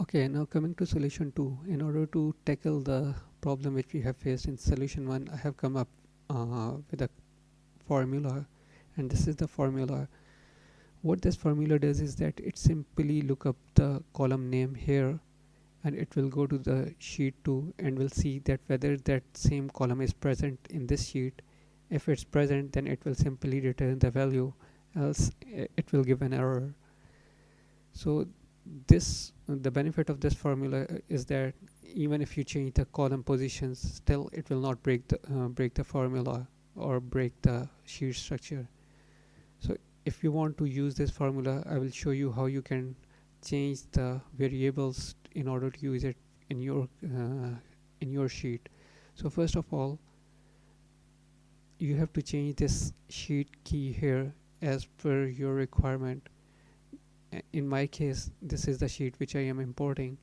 Okay, now coming to solution 2. In order to tackle the problem which we have faced in solution 1, I have come up with a formula, and this is the formula. What this formula does is that it simply look up the column name here, and it will go to the sheet 2 and will see that whether that same column is present in this sheet. If it's present, then it will simply return the value, else it will give an error. So this the benefit of this formula is that even if you change the column positions, still it will not break the formula or break the sheet structure. So if you want to use this formula, I will show you how you can change the variables in order to use it in your sheet. So first of all, you have to change this sheet key here as per your requirement. In my case, this is the sheet which I am importing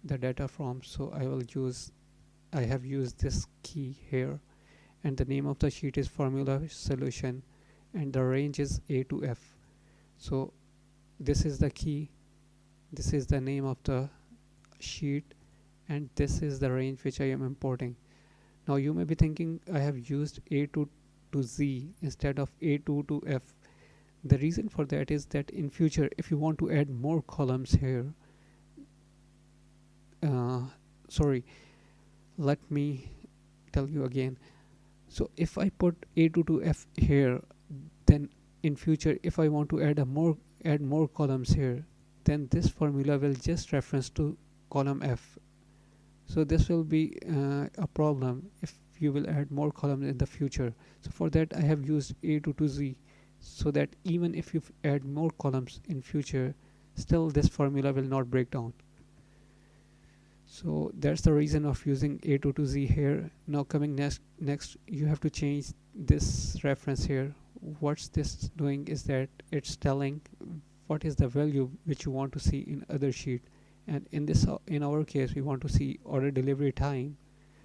the data from, so I have used this key here, and the name of the sheet is formula solution, and the range is A to F. So this is the key, this is the name of the sheet, and this is the range which I am importing. Now you may be thinking I have used A2 to Z instead of A2 to F. The reason for that is that in future, if you want to add more columns here, sorry, let me tell you again. So if I put A2 to F here, then in future if I want to add more columns here, then this formula will just reference to column F. So this will be a problem if you will add more columns in the future. So for that I have used A2 to Z, so that even if you add more columns in future, still this formula will not break down. So that's the reason of using A2 to Z here. Now coming next you have to change this reference here. What's this doing is that it's telling what is the value which you want to see in other sheet, and in our case we want to see order delivery time,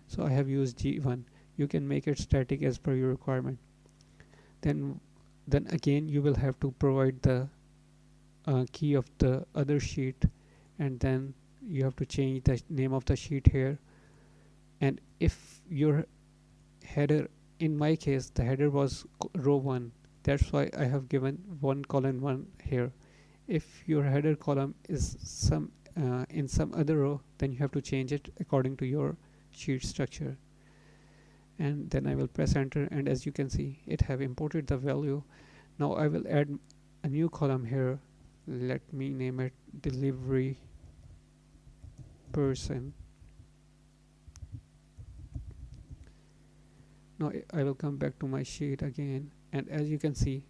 so I have used G1. You can make it static as per your requirement. Then again you will have to provide the key of the other sheet, and then you have to change the name of the sheet here. And if your header, in my case the header was row 1, that's why I have given 1 colon 1 here. If your header column is in some other row, then you have to change it according to your sheet structure. And then I will press enter, and as you can see it have imported the value. Now I will add a new column here. Let me name it delivery person. Now I will come back to my sheet again, and as you can see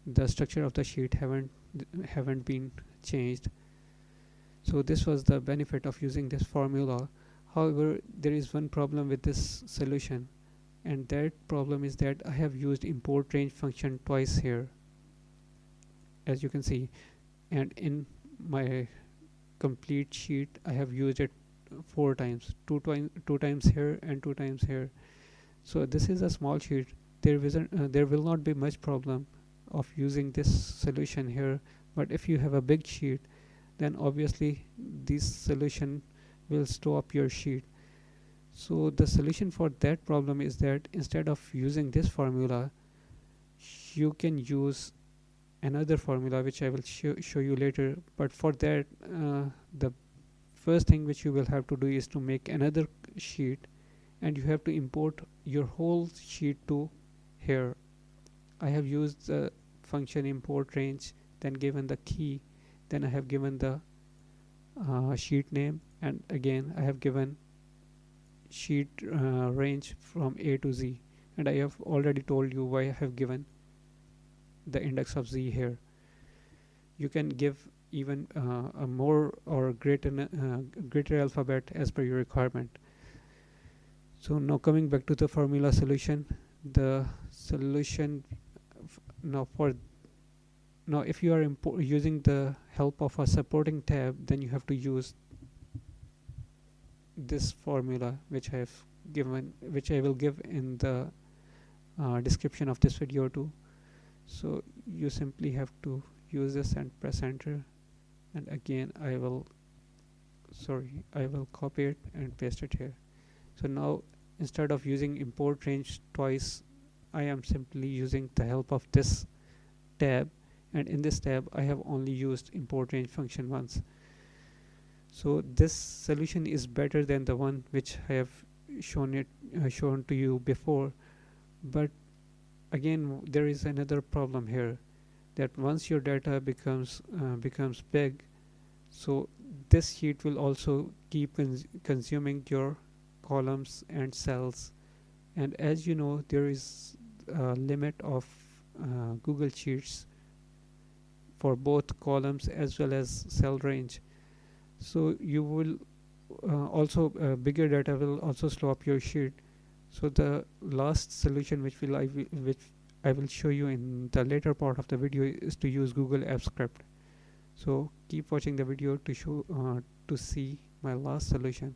the structure of the sheet haven't been changed. So this was the benefit of using this formula. However, there is one problem with this solution, and that problem is that I have used ImportRange function twice here, as you can see, and in my complete sheet I have used it 4 times, two times here and 2 times here. So this is a small sheet. There will not be much problem of using this solution here, but if you have a big sheet, then obviously this solution will stop your sheet. So the solution for that problem is that instead of using this formula, you can use another formula which I will show you later. But for that, the first thing which you will have to do is to make another sheet, and you have to import your whole sheet to here. I have used the function ImportRange, then given the key, then I have given the sheet name, and again I have given sheet range from A to Z, and I have already told you why I have given the index of Z here. You can give even a more or greater alphabet as per your requirement. So now coming back to the formula solution, the solution now if you are using the help of a supporting tab, then you have to use this formula which I will give in the description of this video too. So you simply have to use this and press enter, and again I will sorry, I will copy it and paste it here. So now instead of using import range twice, I am simply using the help of this tab, and in this tab I have only used import range function once. So this solution is better than the one which I have shown to you before. But again, there is another problem here, that once your data becomes big, so this sheet will also keep consuming your columns and cells. And as you know, there is a limit of Google Sheets for both columns as well as cell range. So you will also bigger data will also slow up your sheet. So the last solution which I will show you in the later part of the video is to use Google Apps Script. So keep watching the video to see my last solution.